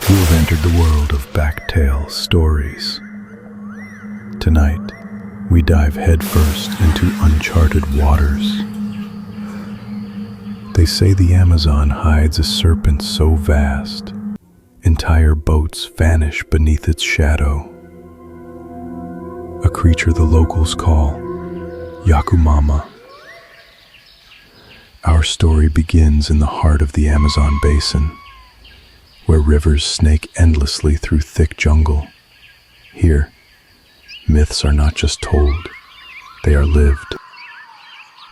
You have entered the world of Backtales stories. Tonight, we dive headfirst into uncharted waters. They say the Amazon hides a serpent so vast, entire boats vanish beneath its shadow. A creature the locals call Yacumama. Our story begins in the heart of the Amazon basin, where rivers snake endlessly through thick jungle. Here, myths are not just told, they are lived.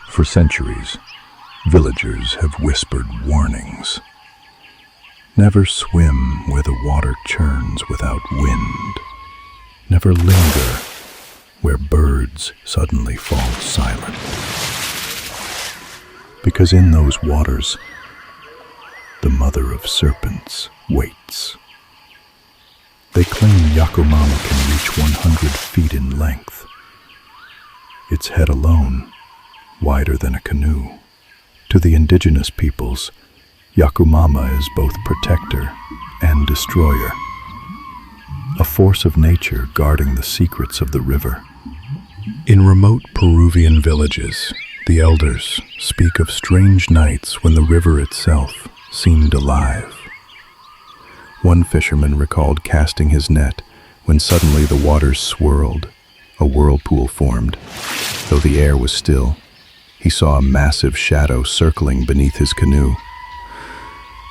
For centuries, villagers have whispered warnings. Never swim where the water churns without wind. Never linger where birds suddenly fall silent. Because in those waters, the mother of serpents waits. They claim Yacumama can reach 100 feet in length. Its head alone, wider than a canoe. To the indigenous peoples, Yacumama is both protector and destroyer, a force of nature guarding the secrets of the river. In remote Peruvian villages, the elders speak of strange nights when the river itself seemed alive. One fisherman recalled casting his net when suddenly the waters swirled, a whirlpool formed. Though the air was still, he saw a massive shadow circling beneath his canoe.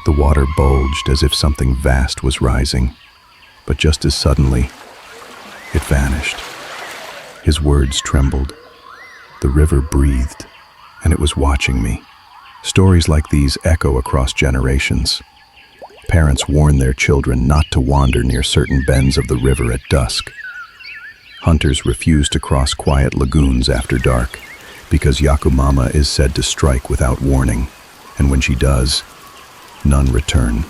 The water bulged as if something vast was rising, but just as suddenly, it vanished. His words trembled. The river breathed, and it was watching me. Stories like these echo across generations. Parents warn their children not to wander near certain bends of the river at dusk. Hunters refuse to cross quiet lagoons after dark because Yacumama is said to strike without warning, and when she does, none return.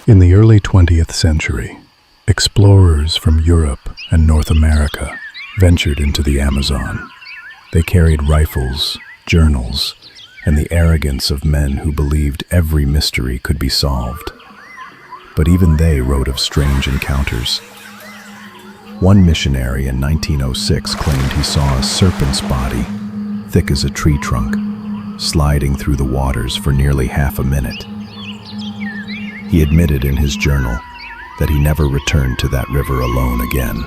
In the early 20th century, explorers from Europe and North America ventured into the Amazon. They carried rifles, journals, and the arrogance of men who believed every mystery could be solved. But even they wrote of strange encounters. One missionary in 1906 claimed he saw a serpent's body, thick as a tree trunk, sliding through the waters for nearly half a minute. He admitted in his journal that he never returned to that river alone again.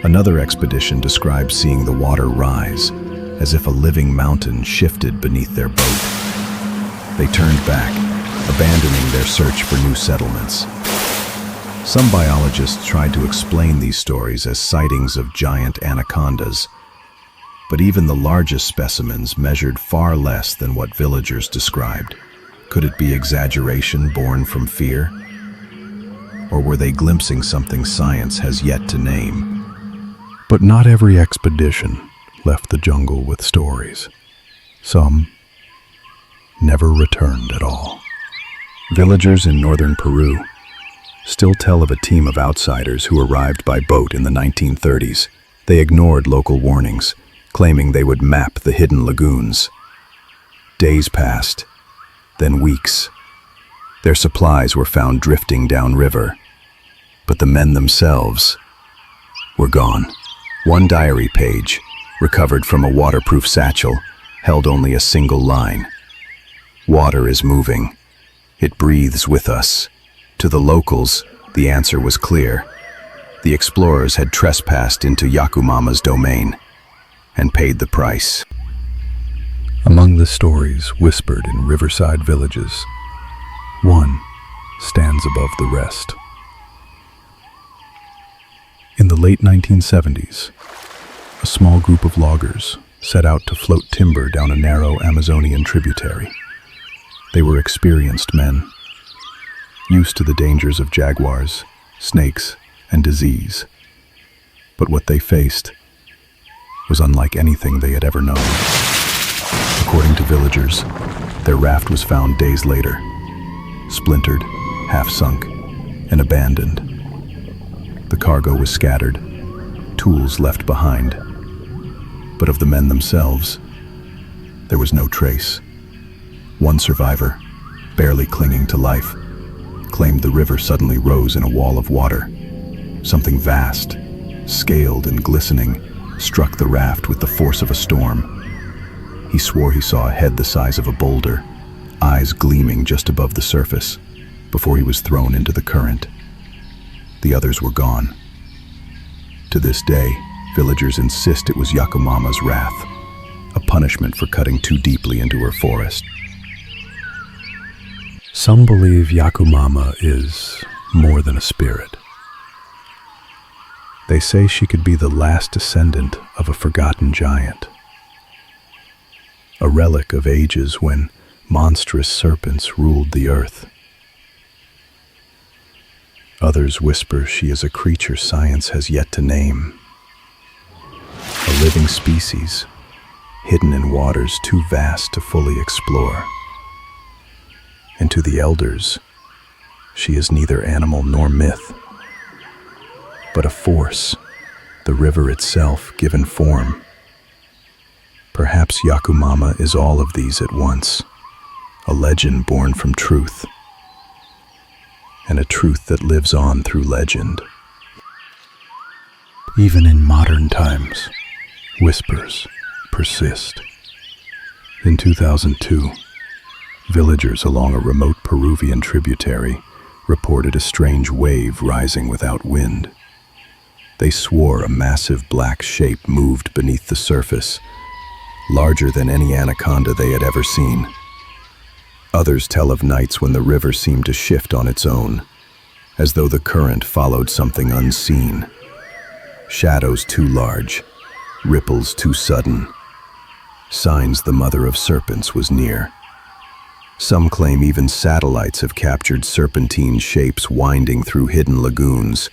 Another expedition described seeing the water rise, as if a living mountain shifted beneath their boat. They turned back, abandoning their search for new settlements. Some biologists tried to explain these stories as sightings of giant anacondas, but even the largest specimens measured far less than what villagers described. Could it be exaggeration born from fear? Or were they glimpsing something science has yet to name? But not every expedition left the jungle with stories. Some never returned at all. Villagers in northern Peru still tell of a team of outsiders who arrived by boat in the 1930s. They ignored local warnings, claiming they would map the hidden lagoons. Days passed, then weeks. Their supplies were found drifting downriver, but the men themselves were gone. One diary page, recovered from a waterproof satchel, held only a single line. Water is moving. It breathes with us. To the locals, the answer was clear. The explorers had trespassed into Yacumama's domain and paid the price. Among the stories whispered in riverside villages, one stands above the rest. In the late 1970s, a small group of loggers set out to float timber down a narrow Amazonian tributary. They were experienced men, used to the dangers of jaguars, snakes, and disease. But what they faced was unlike anything they had ever known. According to villagers, their raft was found days later, splintered, half-sunk, and abandoned. The cargo was scattered, tools left behind. But of the men themselves, there was no trace. One survivor, barely clinging to life, claimed the river suddenly rose in a wall of water. Something vast, scaled and glistening, struck the raft with the force of a storm. He swore he saw a head the size of a boulder, eyes gleaming just above the surface, before he was thrown into the current. The others were gone. To this day, villagers insist it was Yacumama's wrath, a punishment for cutting too deeply into her forest. Some believe Yacumama is more than a spirit. They say she could be the last descendant of a forgotten giant, a relic of ages when monstrous serpents ruled the earth. Others whisper she is a creature science has yet to name, a living species hidden in waters too vast to fully explore. And to the elders, she is neither animal nor myth, but a force, the river itself given form. Perhaps Yacumama is all of these at once, a legend born from truth, and a truth that lives on through legend. Even in modern times, whispers persist. In 2002, villagers along a remote Peruvian tributary reported a strange wave rising without wind. They swore a massive black shape moved beneath the surface, larger than any anaconda they had ever seen. Others tell of nights when the river seemed to shift on its own, as though the current followed something unseen. Shadows too large, ripples too sudden, signs the mother of serpents was near. Some claim even satellites have captured serpentine shapes winding through hidden lagoons,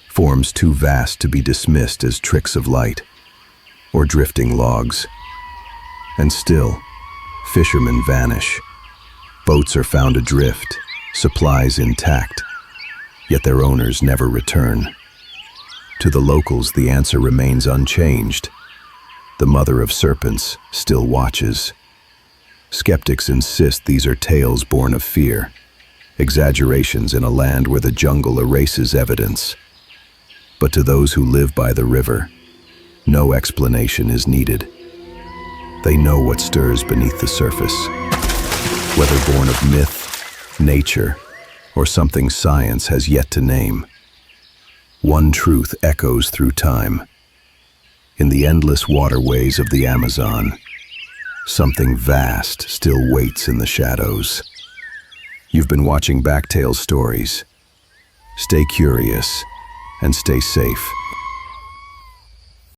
forms too vast to be dismissed as tricks of light, or drifting logs. And still, fishermen vanish. Boats are found adrift, supplies intact, yet their owners never return. To the locals, the answer remains unchanged. The mother of serpents still watches. Skeptics insist these are tales born of fear, exaggerations in a land where the jungle erases evidence. But to those who live by the river, no explanation is needed. They know what stirs beneath the surface. Whether born of myth, nature, or something science has yet to name, one truth echoes through time. In the endless waterways of the Amazon, something vast still waits in the shadows. You've been watching Backtales stories. Stay curious and stay safe.